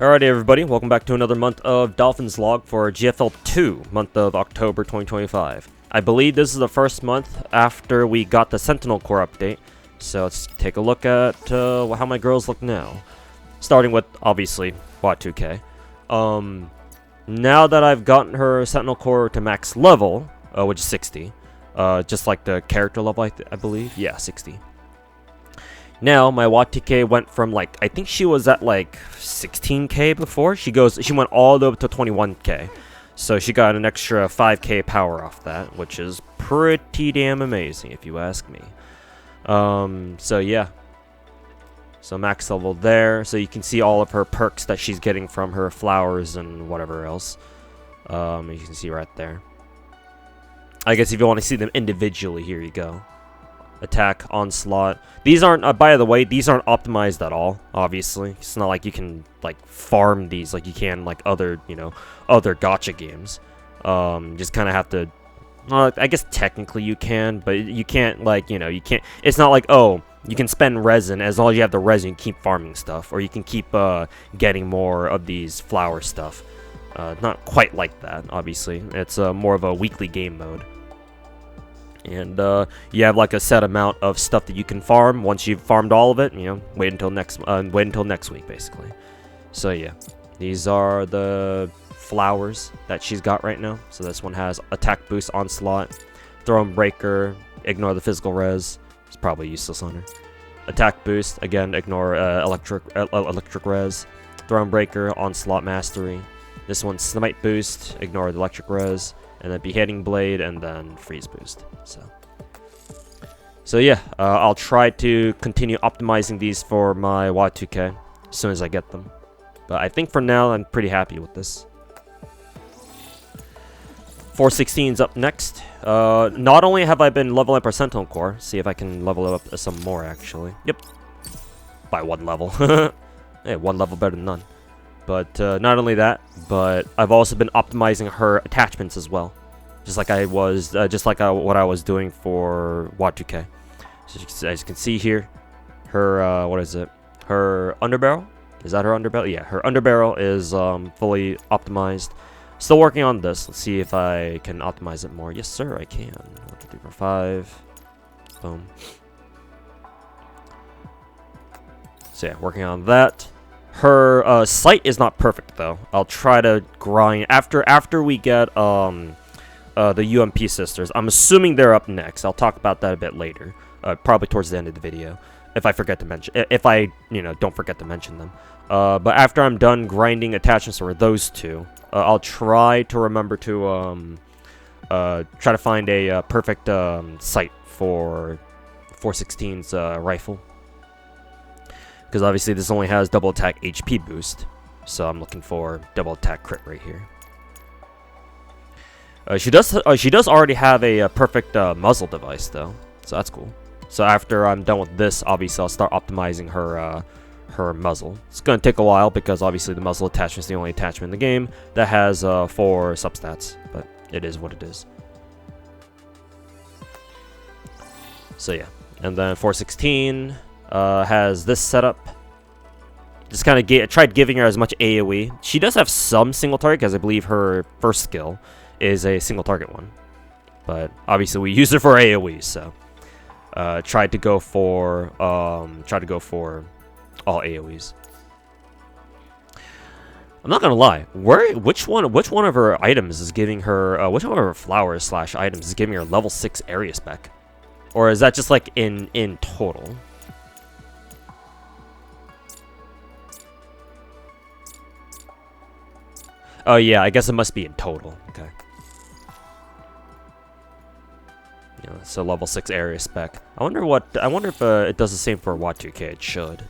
Alrighty everybody, welcome back to another month of Dolphin's log for GFL 2, month of October 2025. I believe this is the first month after we got the Sentinel Core update, so let's take a look at how my girls look now. Starting with, obviously, Wat2K. Now that I've gotten her Sentinel Core to max level, which is 60, just like the character level, I believe, yeah, 60. Now, my Wat2K went from, like, I think she was at, like, 16k before. She went all the way up to 21k. So she got an extra 5k power off that, which is pretty damn amazing, if you ask me. So yeah. So max level there. So you can see all of her perks that she's getting from her flowers and whatever else. You can see right there. I guess if you want to see them individually, here you go. Attack, onslaught. These aren't, by the way, these aren't optimized at all, obviously. It's not like you can, like, farm these like you can, like, other, you know, other gacha games. Just kind of have to, I guess technically you can, but you can't, like, you know, you can't, it's not like, oh, you can spend resin, as long as you have the resin, you can keep farming stuff, or you can keep, getting more of these flower stuff. Not quite like that, obviously. It's, more of a weekly game mode. And you have like a set amount of stuff that you can farm. Once you've farmed all of it, you know, wait until next week, basically. So yeah, these are the flowers that she's got right now. So this one has attack boost, onslaught, throne breaker, ignore the physical res. It's probably useless on her. Attack boost, again, ignore electric res. Throne breaker, onslaught mastery. This one's smite boost, ignore the electric res. And then beheading blade, and then freeze boost. So yeah, I'll try to continue optimizing these for my Wat2K as soon as I get them. But I think for now, I'm pretty happy with this. 416's up next. Not only have I been leveling up our Sentinel Core, see if I can level up some more actually. Yep, by 1 level. Hey, 1 level better than none. But not only that, but I've also been optimizing her attachments as well, just like I was, what I was doing for Wat2K. So as you can see here, her what is it? Her underbarrel? Is that her underbarrel? Yeah, her underbarrel is fully optimized. Still working on this. Let's see if I can optimize it more. Yes, sir, I can. 1, 2, 3, 4, 5. Boom. So yeah, working on that. Her sight is not perfect though. I'll try to grind after we get the UMP sisters. I'm assuming they're up next. I'll talk about that a bit later, probably towards the end of the video, if I forget to mention. If I don't forget to mention them. But after I'm done grinding attachments for those two, I'll try to remember to try to find a perfect sight for 416's rifle. Because obviously this only has double attack HP boost, so I'm looking for double attack crit right here. She does already have a perfect muzzle device though, so that's cool. So after I'm done with this, obviously I'll start optimizing her her muzzle. It's gonna take a while because obviously the muzzle attachment is the only attachment in the game that has 4 substats, but it is what it is. So yeah, and then 416. Has this setup. Just kind of tried giving her as much AoE. She does have some single target, because I believe her first skill is a single target one. But obviously we use her for AoE, so tried to go for all AoEs. I'm not gonna lie. Which one of her items is giving her? Which one of her flowers / items is giving her level 6 area spec? Or is that just like in total? Oh yeah, I guess it must be in total. Okay. Yeah, so level 6 area spec. I wonder if it does the same for Wat2K. It should.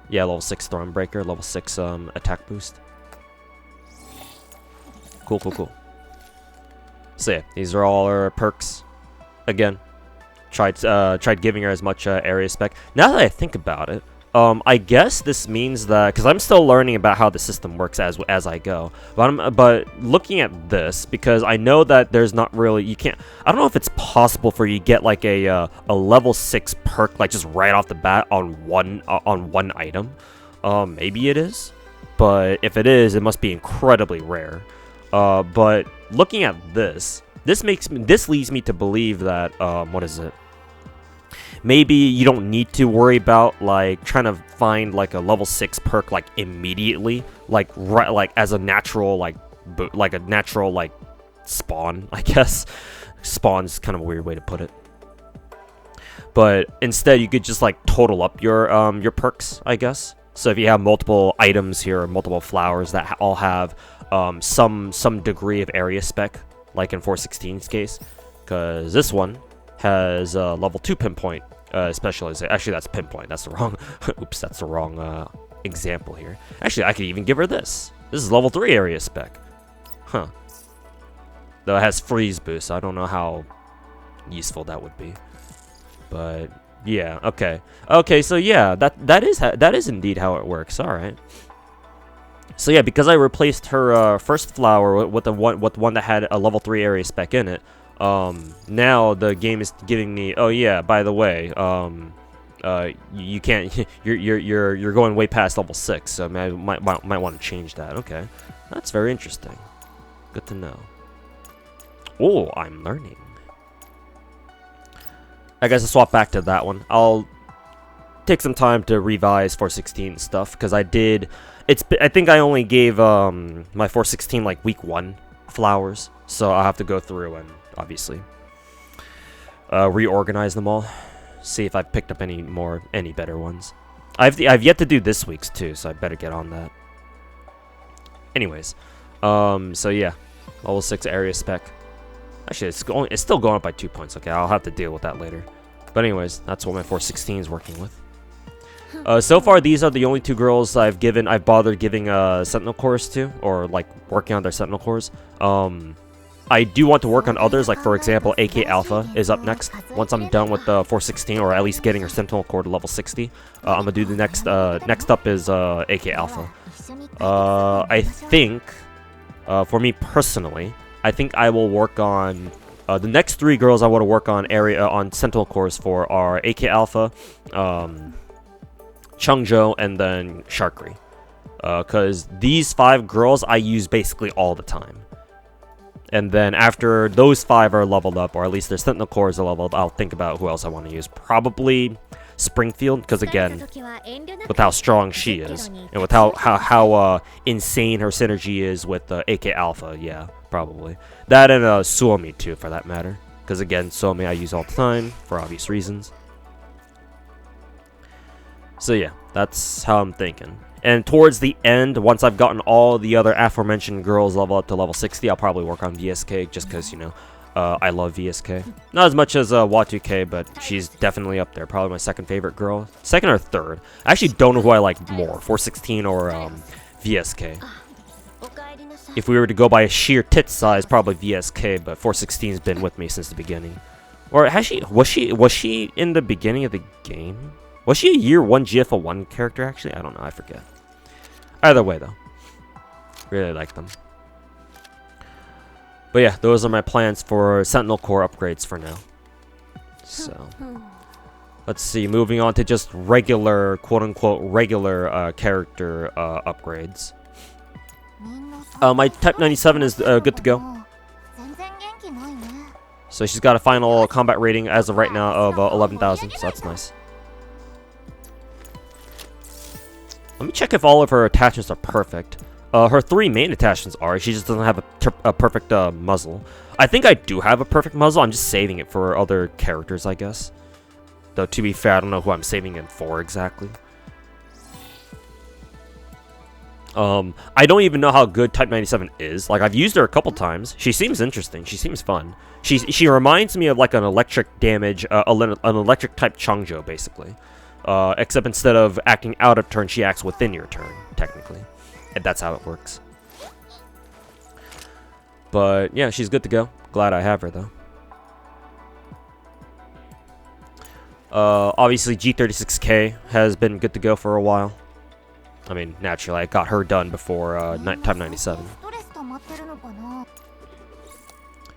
Yeah, level 6 throne breaker, level 6 attack boost. Cool. So yeah, these are all her perks. Again, tried giving her as much area spec. Now that I think about it, I guess this means that, because I'm still learning about how the system works as I go, but looking at this, because I know that there's not really, I don't know if it's possible for you to get like a level 6 perk like just right off the bat on one item. Maybe it is, but if it is, it must be incredibly rare. But looking at this leads me to believe that what is it? Maybe you don't need to worry about like trying to find like a level 6 perk like immediately, like right like as a natural like spawn, I guess. Spawn's kind of a weird way to put it. But instead you could just like total up your perks, I guess. So if you have multiple items here, or multiple flowers that all have some degree of area spec, like in 416's case, because this one has level 2 pinpoint specialization. Actually, that's pinpoint. That's the wrong. Oops, that's the wrong example here. Actually, I could even give her this. This is level 3 area spec. Huh. Though it has freeze boost. So I don't know how useful that would be. But yeah, okay. Okay, so yeah, that is indeed how it works. All right. So yeah, because I replaced her first flower with one that had a level 3 area spec in it. Now the game is giving me, oh yeah, by the way, you can't, you're going way past level 6, so I might want to change that. Okay, that's very interesting. Good to know. Oh, I'm learning. I guess I'll swap back to that one. I'll take some time to revise 416 stuff because I did. I think I only gave my 416 like week 1 flowers, so I'll have to go through and obviously reorganize them all, see if I've picked up any better ones. I've yet to do this week's too, so I better get on that. Anyways, so yeah, level 6 area spec. Actually, it's still going up by 2 points. Okay, I'll have to deal with that later. But anyways, that's what my 416 is working with. So far, these are the only 2 girls I've bothered giving Sentinel cores to, or like working on their Sentinel cores. I do want to work on others, like for example, AK Alpha is up next. Once I'm done with the 416, or at least getting her Sentinel core to level 60, I'm gonna do the next. Next up is AK Alpha. I think, for me personally, I think I will work on the next 3 girls. I want to work on Sentinel cores for are AK Alpha, Chungjo, and then Sharkri. Because these 5 girls I use basically all the time. And then after those 5 are leveled up, or at least their Sentinel cores are leveled, I'll think about who else I want to use. Probably Springfield, because again, with how strong she is, and with how insane her synergy is with AK Alpha, yeah, probably. That and Suomi too, for that matter. Because again, Suomi I use all the time, for obvious reasons. So yeah, that's how I'm thinking. And towards the end, once I've gotten all the other aforementioned girls level up to level 60, I'll probably work on VSK, just because, you know, I love VSK. Not as much as Watu-K, but she's definitely up there. Probably my second favorite girl. Second or third. I actually don't know who I like more, 416 or VSK. If we were to go by a sheer tit size, probably VSK, but 416's been with me since the beginning. Or has she, was she in the beginning of the game? Was she a year 1 GFL 1 character, actually? I don't know, I forget. Either way, though. Really like them. But yeah, those are my plans for Sentinel Core upgrades for now. So, let's see. Moving on to just regular, quote-unquote, regular character upgrades. My Type 97 is good to go. So she's got a final combat rating as of right now of 11,000, so that's nice. Let me check if all of her attachments are perfect. Her 3 main attachments are. She just doesn't have a perfect muzzle. I think I do have a perfect muzzle. I'm just saving it for other characters, I guess. Though, to be fair, I don't know who I'm saving it for exactly. I don't even know how good Type 97 is. Like, I've used her a couple times. She seems interesting. She seems fun. She reminds me of like an electric damage, an electric type Chungjo, basically. Except instead of acting out of turn, she acts within your turn, technically. And that's how it works. But yeah, she's good to go. Glad I have her, though. Obviously, G36K has been good to go for a while. I mean, naturally, I got her done before Type 97.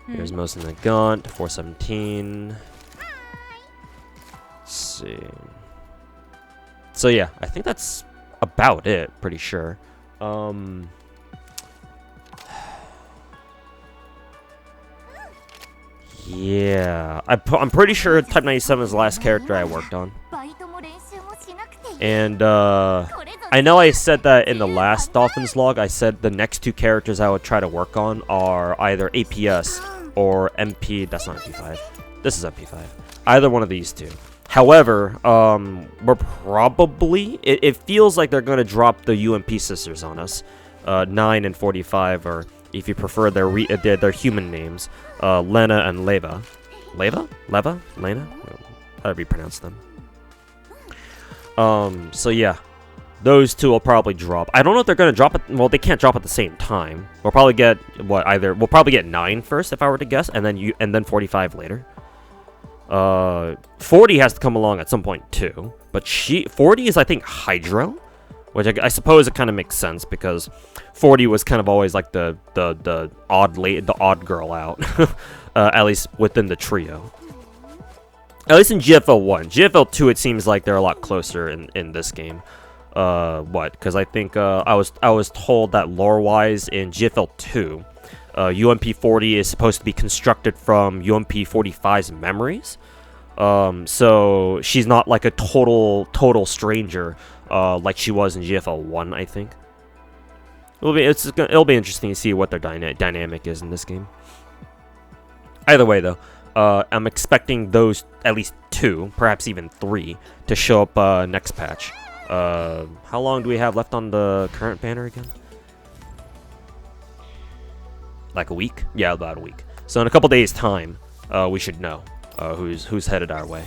Here's most of the Gaunt, 417. Let's see. So yeah, I think that's about it, pretty sure. Yeah, I'm pretty sure Type 97 is the last character I worked on. And, I know I said that in the last Dolphins log. I said the next 2 characters I would try to work on are either APS or MP. That's not MP5. This is MP5. Either one of these 2. However, we're probably... It feels like they're going to drop the UMP sisters on us. 9 and 45, or if you prefer their human names. Lena and Leva. Leva? Leva? Lena? However you pronounce them. So yeah. Those 2 will probably drop. I don't know if they're going to drop it. Well, they can't drop at the same time. We'll probably get, we'll probably get 9 first, if I were to guess, and then 45 later. 40 has to come along at some point too, but 40 is, I think, Hydro, which I suppose it kind of makes sense because 40 was kind of always like the odd girl out, at least within the trio. At least in GFL 1. GFL 2, it seems like they're a lot closer in this game. Because I think I was told that lore-wise in GFL 2. UMP 40 is supposed to be constructed from UMP 45's memories. So she's not like a total stranger like she was in GFL 1, I think. It'll be interesting to see what their dynamic is in this game. Either way, though, I'm expecting those at least 2, perhaps even 3, to show up next patch. How long do we have left on the current banner again? Like a week? Yeah, about a week. So in a couple days' time, we should know who's headed our way.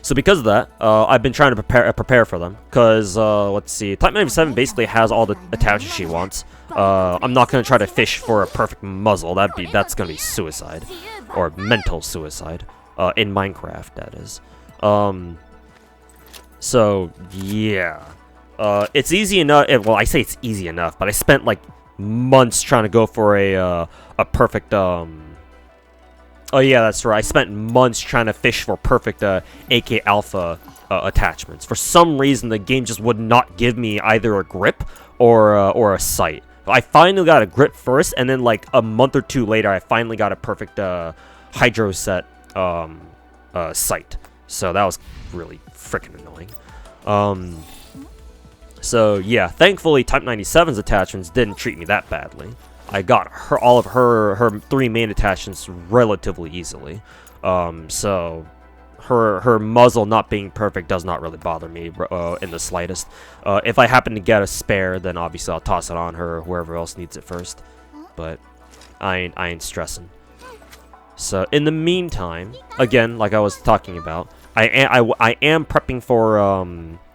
So because of that, I've been trying to prepare for them. Because, let's see, Type 97 basically has all the attachments she wants. I'm not going to try to fish for a perfect muzzle. That's going to be suicide. Or mental suicide. In Minecraft, that is. So, yeah. It's easy enough. Well, I say it's easy enough, but I spent, like, months trying to go for a perfect, Oh yeah, that's right. I spent months trying to fish for perfect AK Alpha attachments. For some reason, the game just would not give me either a grip or a sight. I finally got a grip first, and then like a month or 2 later, I finally got a perfect Hydro set sight. So that was really freaking annoying. So yeah, thankfully Type 97's attachments didn't treat me that badly. I got all of her 3 main attachments relatively easily. So her muzzle not being perfect does not really bother me in the slightest. If I happen to get a spare, then obviously I'll toss it on her or whoever else needs it first. But I ain't stressing. So in the meantime, again, like I was talking about, I am prepping for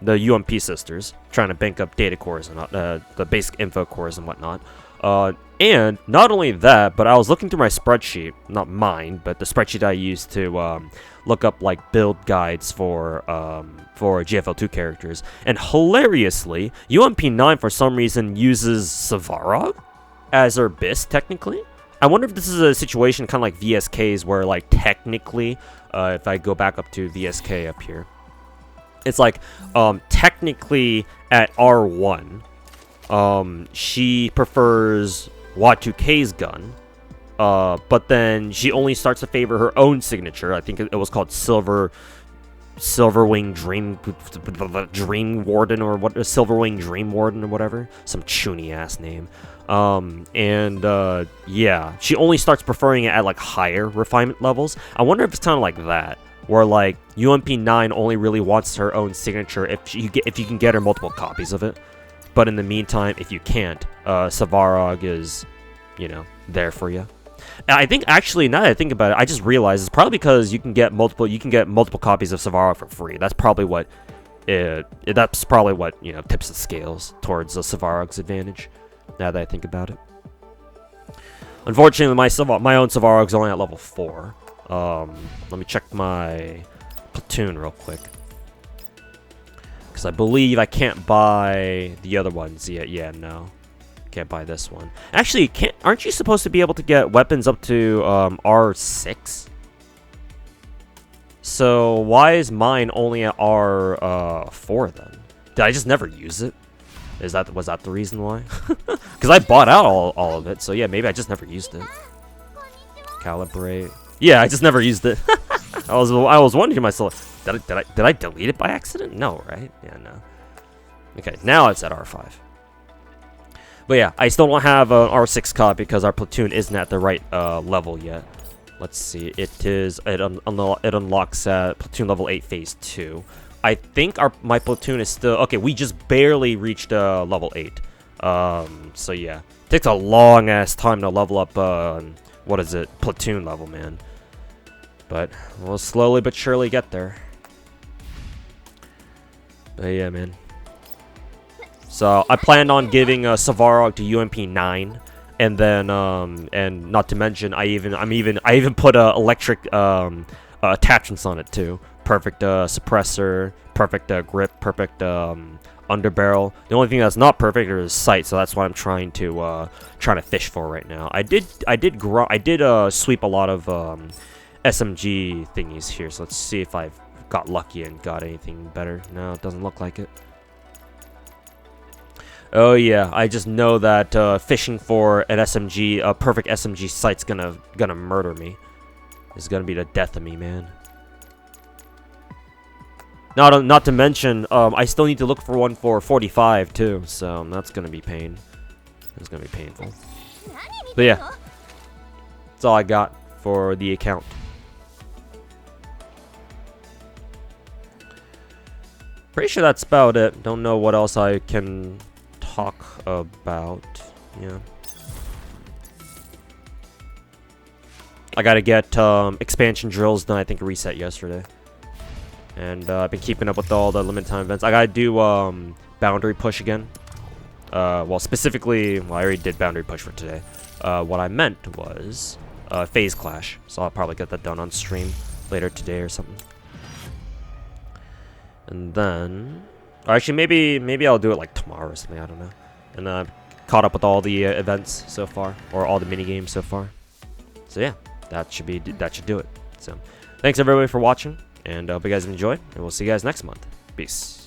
the UMP sisters, trying to bank up data cores and the basic info cores and whatnot. And not only that, but I was looking through my spreadsheet, not mine, but the spreadsheet I used to look up like build guides for GFL2 characters. And hilariously, UMP9 for some reason uses Savarog as her BIS technically. I wonder if this is a situation kind of like VSK's where like technically, if I go back up to VSK up here, it's like technically at R1. She prefers Y2K's gun, but then she only starts to favor her own signature. I think it was called Silverwing Dream Warden or what? Silverwing Dream Warden or whatever, some chuny ass name. Yeah, she only starts preferring it at like higher refinement levels. I wonder if it's kind of like that, where like UMP9 only really wants her own signature if you can get her multiple copies of it. But in the meantime, if you can't, Savarog is, you know, there for you. And I think actually, now that I think about it, I just realized it's probably because you can get multiple copies of Savarog for free. That's probably what you know, tips the scales towards Savarog's advantage. Now that I think about it. Unfortunately, my own Savarog's only at level 4. Let me check my platoon real quick. I believe I can't buy the other ones yet. Yeah, no. Can't buy this one. Actually, aren't you supposed to be able to get weapons up to R6? So why is mine only at R4 then? Did I just never use it? Was that the reason why? Because I bought out all of it, so yeah, maybe I just never used it. Calibrate. Yeah, I just never used it. I was wondering to myself, did I delete it by accident? No, right? Yeah, no. Okay, now it's at R5. But yeah, I still don't have an R6 COD because our platoon isn't at the right level yet. Let's see, it unlocks at platoon level 8 phase 2. I think my platoon is still okay. We just barely reached level 8. So yeah, takes a long ass time to level up. What is it? Platoon level, man. But we'll slowly but surely get there. But yeah, man. So I planned on giving Savarog to UMP 9, and then and not to mention I even put electric attachments on it too. Perfect suppressor, perfect grip, perfect underbarrel. The only thing that's not perfect is sight, so that's what I'm trying to fish for right now. I did sweep a lot of SMG thingies here, so let's see if I've got lucky and got anything better. No, it doesn't look like it. Oh yeah, I just know that fishing for an SMG, a perfect SMG sight's gonna murder me. It's gonna be the death of me, man. Not to mention, I still need to look for one for 45 too, so that's gonna be pain. It's gonna be painful. But yeah, that's all I got for the account. Pretty sure that's about it. Don't know what else I can talk about. Yeah. I gotta get expansion drills done. I think reset yesterday. And I've been keeping up with all the limited time events. I gotta do boundary push again. Well, specifically, well, I already did boundary push for today. What I meant was phase clash. So I'll probably get that done on stream later today or something. And then, or actually, maybe I'll do it like tomorrow or something. I don't know. And I've caught up with all the events so far, or all the mini games so far. So yeah, that should do it. So, thanks everybody for watching, and I hope you guys enjoyed, and we'll see you guys next month. Peace.